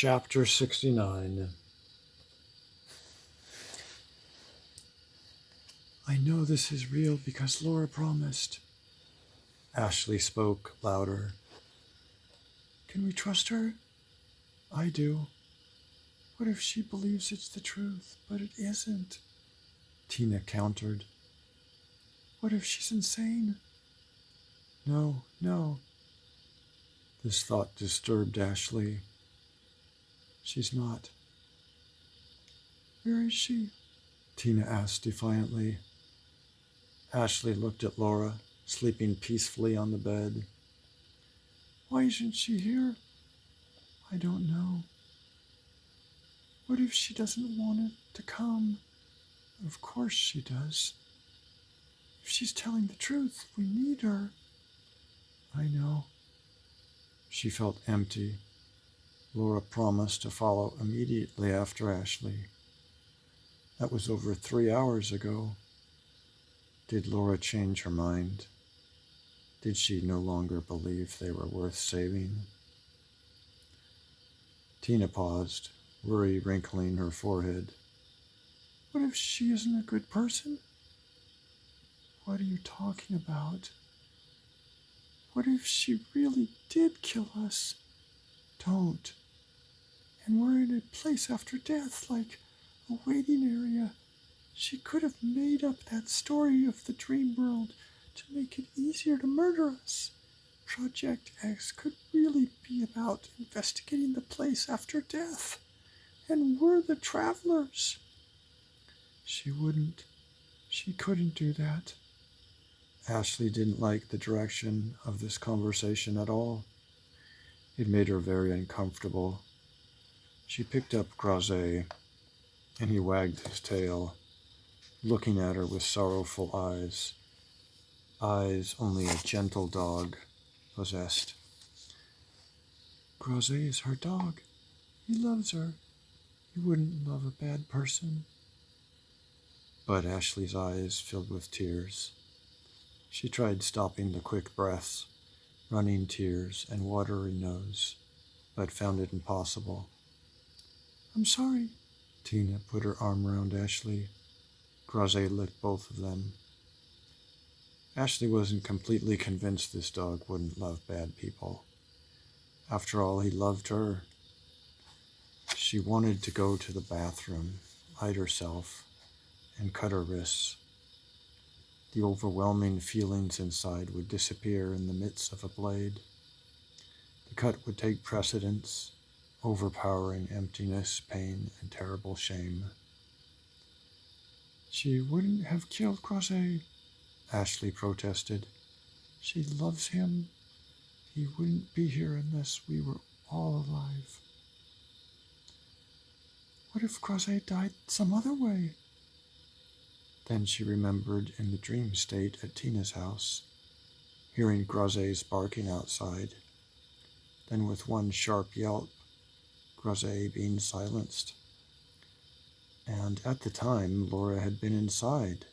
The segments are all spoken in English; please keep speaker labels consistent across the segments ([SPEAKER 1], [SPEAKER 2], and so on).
[SPEAKER 1] Chapter 69. I know this is real because Laura promised. Ashley spoke louder. Can we trust her? I do. What if she believes it's the truth, but it isn't? Tina countered. What if she's insane? No. This thought disturbed Ashley. She's not. Where is she? Tina asked defiantly. Ashley looked at Laura, sleeping peacefully on the bed. Why isn't she here? I don't know. What if she doesn't want it to come? Of course she does. If she's telling the truth, we need her. I know. She felt empty. Laura promised to follow immediately after Ashley. That was over 3 hours ago. Did Laura change her mind? Did she no longer believe they were worth saving? Tina paused, worry wrinkling her forehead. What if she isn't a good person? What are you talking about? What if she really did kill us? Don't. And we're in a place after death, like a waiting area. She could have made up that story of the dream world to make it easier to murder us. Project X could really be about investigating the place after death. And we're the travelers. She couldn't do that. Ashley didn't like the direction of this conversation at all. It made her very uncomfortable. She picked up Grazé, and he wagged his tail, looking at her with sorrowful eyes. Eyes only a gentle dog possessed. Grazé is her dog. He loves her. He wouldn't love a bad person. But Ashley's eyes filled with tears. She tried stopping the quick breaths, running tears, and watery nose, but found it impossible. I'm sorry. Tina put her arm around Ashley. Grazé licked both of them. Ashley wasn't completely convinced this dog wouldn't love bad people. After all, he loved her. She wanted to go to the bathroom, hide herself, and cut her wrists. The overwhelming feelings inside would disappear in the midst of a blade. The cut would take precedence, overpowering emptiness, pain, and terrible shame. She wouldn't have killed Grazé, Ashley protested. She loves him. He wouldn't be here unless we were all alive. What if Grazé died some other way? Then she remembered in the dream state at Tina's house, hearing Grazé's barking outside. Then with one sharp yelp, Grazé being silenced. And at the time, Laura had been inside,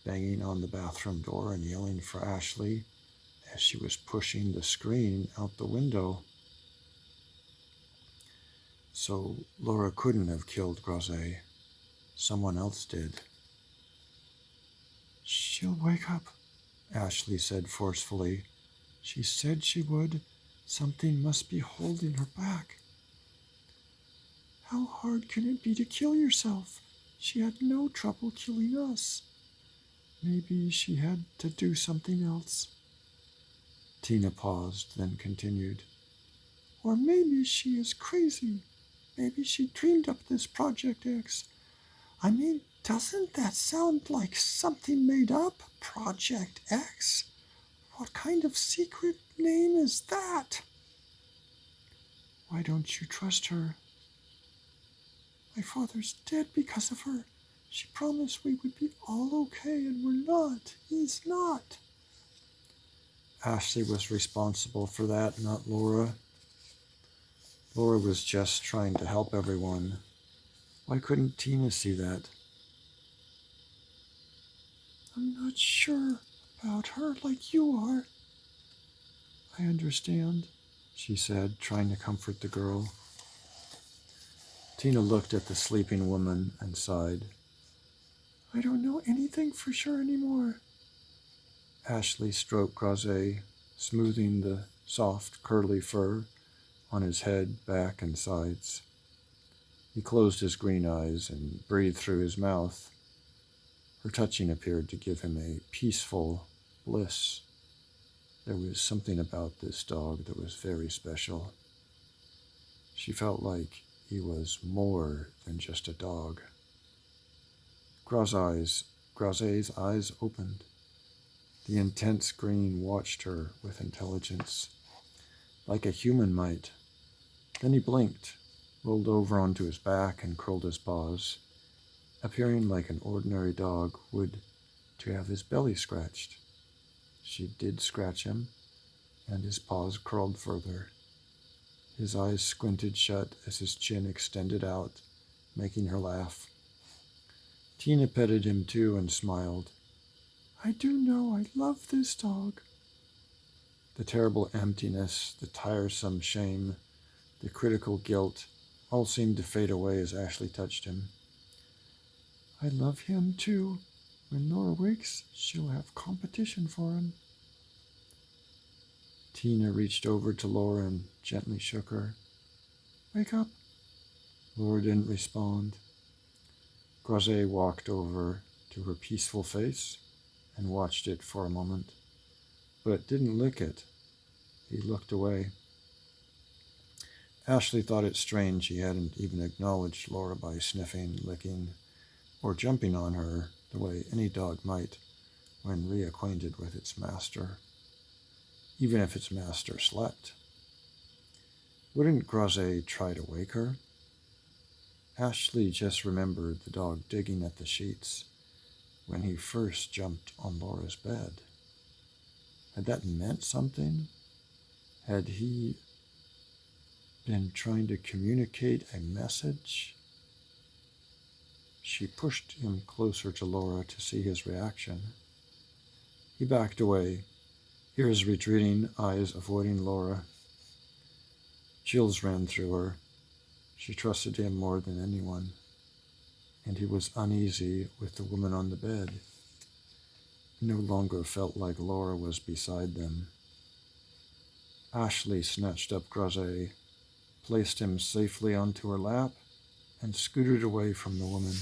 [SPEAKER 1] banging on the bathroom door and yelling for Ashley as she was pushing the screen out the window. So Laura couldn't have killed Grazé. Someone else did. She'll wake up, Ashley said forcefully. She said she would. Something must be holding her back. How hard can it be to kill yourself? She had no trouble killing us. Maybe she had to do something else. Tina paused, then continued. Or maybe she is crazy. Maybe she dreamed up this Project X. I mean, doesn't that sound like something made up? Project X? What kind of secret name is that? Why don't you trust her? My father's dead because of her. She promised we would be all okay, and we're not. He's not. Ashley was responsible for that, not Laura. Laura was just trying to help everyone. Why couldn't Tina see that? I'm not sure about her like you are. I understand, she said, trying to comfort the girl. Tina looked at the sleeping woman and sighed. I don't know anything for sure anymore. Ashley stroked Grazé, smoothing the soft, curly fur on his head, back, and sides. He closed his green eyes and breathed through his mouth. Her touching appeared to give him a peaceful bliss. There was something about this dog that was very special. She felt like he was more than just a dog. Grazé's eyes opened. The intense green watched her with intelligence, like a human might. Then he blinked, rolled over onto his back, and curled his paws, appearing like an ordinary dog would to have his belly scratched. She did scratch him, and his paws curled further. His eyes squinted shut as his chin extended out, making her laugh. Tina petted him too and smiled. I do know I love this dog. The terrible emptiness, the tiresome shame, the critical guilt all seemed to fade away as Ashley touched him. I love him too. When Laura wakes, she'll have competition for him. Tina reached over to Laura and gently shook her. Wake up. Laura didn't respond. Grazé walked over to her peaceful face and watched it for a moment, but didn't lick it. He looked away. Ashley thought it strange he hadn't even acknowledged Laura by sniffing, licking, or jumping on her the way any dog might when reacquainted with its master, even if its master slept. Wouldn't Grazé try to wake her? Ashley just remembered the dog digging at the sheets when he first jumped on Laura's bed. Had that meant something? Had he been trying to communicate a message? She pushed him closer to Laura to see his reaction. He backed away, ears retreating, eyes avoiding Laura. Chills ran through her. She trusted him more than anyone, and he was uneasy with the woman on the bed. He no longer felt like Laura was beside them. Ashley snatched up Grazé, placed him safely onto her lap, and scooted away from the woman.